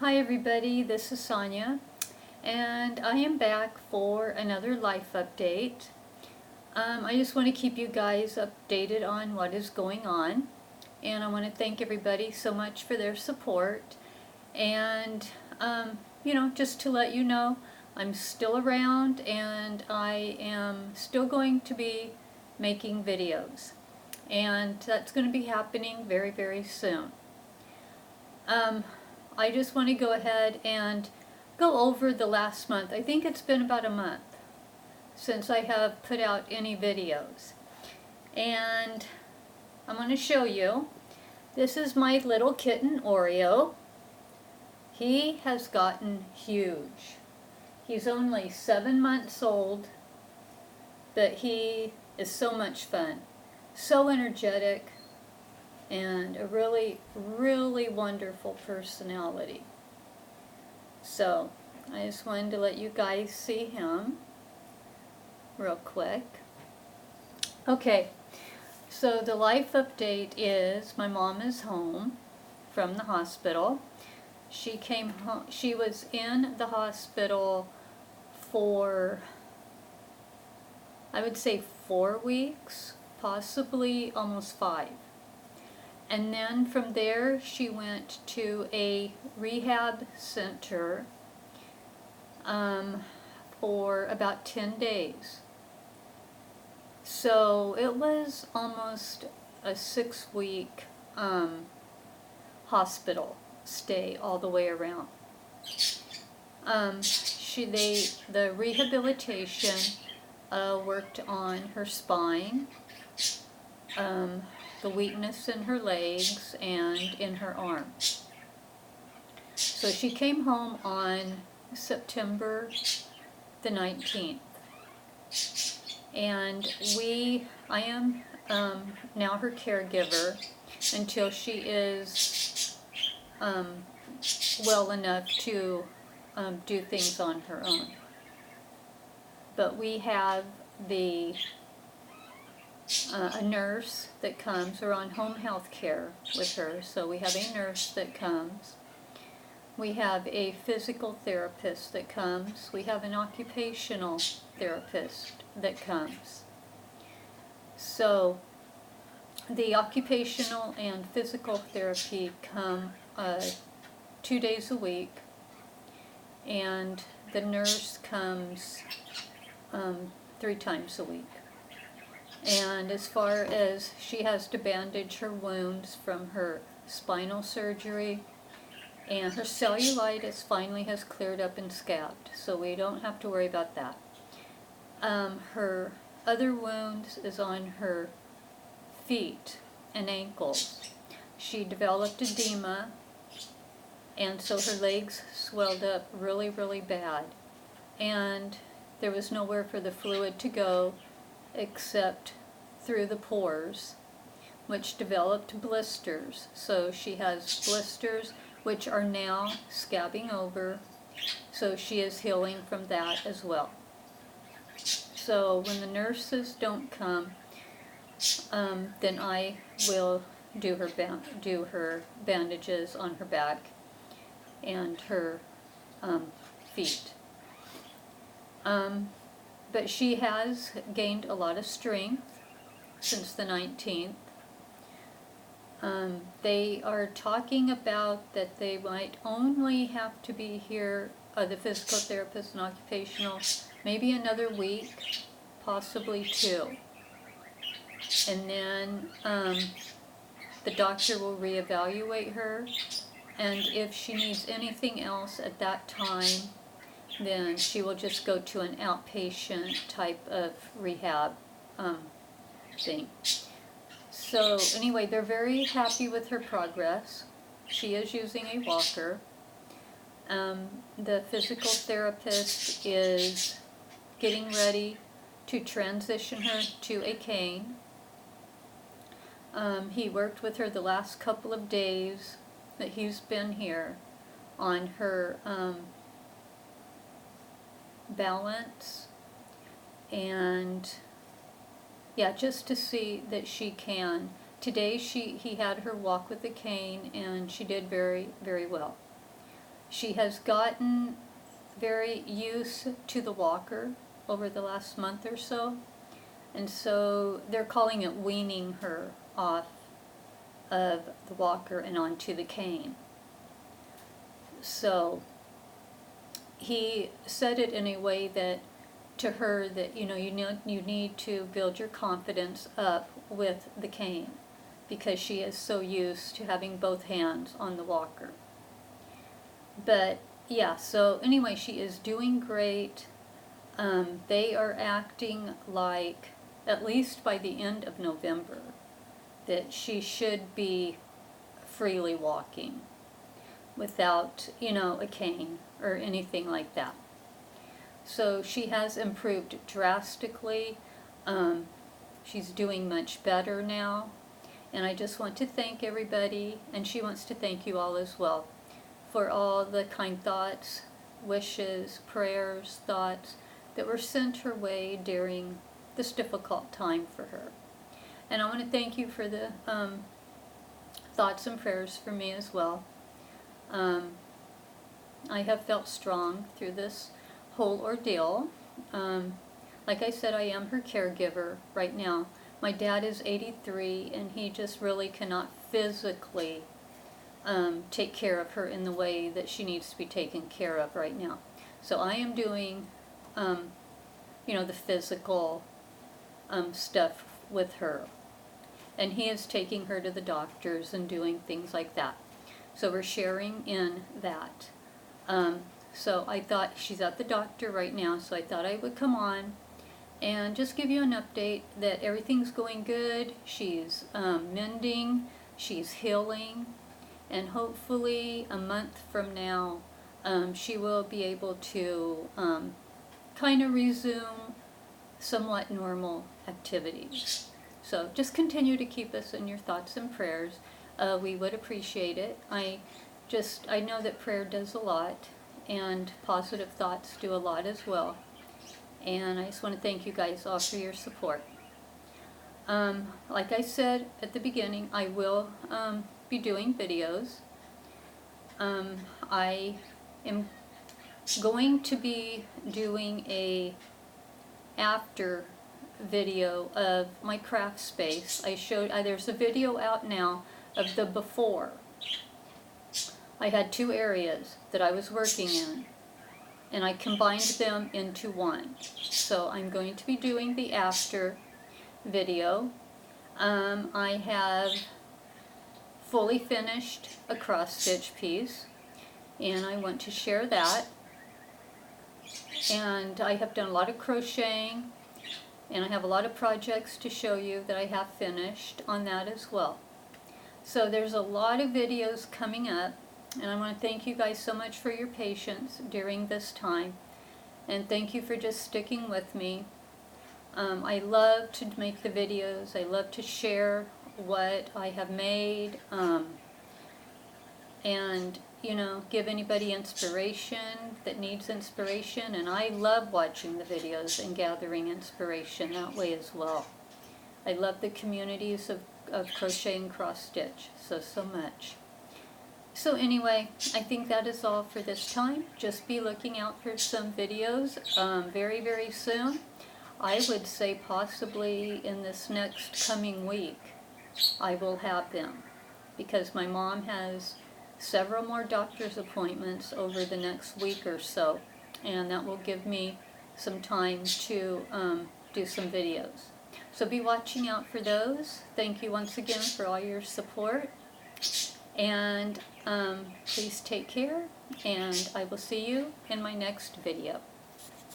Hi everybody, this is Sonia, and I am back for another life update. I just want to keep you guys updated on what is going on, and I want to thank everybody so much for their support, and just to let you know, I'm still around and I am still going to be making videos, and that's going to be happening very, very soon. I just want to go ahead and go over the last month. I think it's been about a month since I have put out any videos. And I'm going to show you. This is my little kitten Oreo. He has gotten huge. He's only 7 months old, but he is so much fun, so energetic, and a really, really wonderful personality. So, I just wanted to let you guys see him real quick. Okay, so the life update is my mom is home from the hospital. She came home, she was in the hospital for, I would say 4 weeks, possibly almost 5. And then from there she went to a rehab center for about 10 days. So it was almost a 6-week hospital stay all the way around. The rehabilitation worked on her spine, the weakness in her legs, and in her arms. So she came home on September the 19th. And I am now her caregiver until she is well enough to do things on her own. But we have a nurse that comes. We're on home health care with her, so we have a nurse that comes. We have a physical therapist that comes. We have an occupational therapist that comes. So the occupational and physical therapy come 2 days a week, and the nurse comes 3 times a week. And as far as she has to bandage her wounds from her spinal surgery, and her cellulitis finally has cleared up and scabbed, so we don't have to worry about that. Her other wounds is on her feet and ankles. She developed edema, and so her legs swelled up really, really bad. And there was nowhere for the fluid to go except through the pores, which developed blisters. So she has blisters which are now scabbing over, so she is healing from that as well. So when the nurses don't come, then I will do her bandages on her back and her feet. But she has gained a lot of strength since the 19th. They are talking about that they might only have to be here, the physical therapist and occupational, maybe another week, possibly 2. And then the doctor will reevaluate her, and if she needs anything else at that time, then she will just go to an outpatient type of rehab thing. So anyway, they're very happy with her progress. She is using a walker. The physical therapist is getting ready to transition her to a cane. He worked with her the last couple of days that he's been here on her balance, and yeah, just to see that she can. Today he had her walk with the cane, and she did very, very well. She has gotten very used to the walker over the last month or so, and so they're calling it weaning her off of the walker and onto the cane. So he said it in a way that to her that you need to build your confidence up with the cane, because she is so used to having both hands on the walker. But yeah, so anyway, she is doing great. They are acting like, at least by the end of November, that she should be freely walking without, a cane or anything like that. So she has improved drastically. She's doing much better now. And I just want to thank everybody, and she wants to thank you all as well, for all the kind thoughts, wishes, prayers, thoughts that were sent her way during this difficult time for her. And I want to thank you for the thoughts and prayers for me as well. I have felt strong through this whole ordeal. Like I said, I am her caregiver right now. My dad is 83, and he just really cannot physically take care of her in the way that she needs to be taken care of right now. So I am doing, the physical stuff with her. And he is taking her to the doctors and doing things like that. So we're sharing in that. So I thought, she's at the doctor right now, so I thought I would come on and just give you an update that everything's going good. She's mending, she's healing, and hopefully a month from now she will be able to kind of resume somewhat normal activities. So just continue to keep us in your thoughts and prayers. We would appreciate it. I know that prayer does a lot, and positive thoughts do a lot as well. And I just want to thank you guys all for your support. Like I said at the beginning, I will be doing videos. I am going to be doing a after video of my craft space. There's a video out now of the before. I had two areas that I was working in, and I combined them into one. So I'm going to be doing the after video. I have fully finished a cross stitch piece, and I want to share that. And I have done a lot of crocheting, and I have a lot of projects to show you that I have finished on that as well. So there's a lot of videos coming up, and I want to thank you guys so much for your patience during this time, and thank you for just sticking with me. I love to make the videos. I love to share what I have made, and give anybody inspiration that needs inspiration. And I love watching the videos and gathering inspiration that way as well. I love the communities of crochet and cross stitch so much. So anyway, I think that is all for this time. Just be looking out for some videos very, very soon. I would say possibly in this next coming week I will have them, because my mom has several more doctor's appointments over the next week or so, and that will give me some time to do some videos. So be watching out for those. Thank you once again for all your support, and please take care, and I will see you in my next video.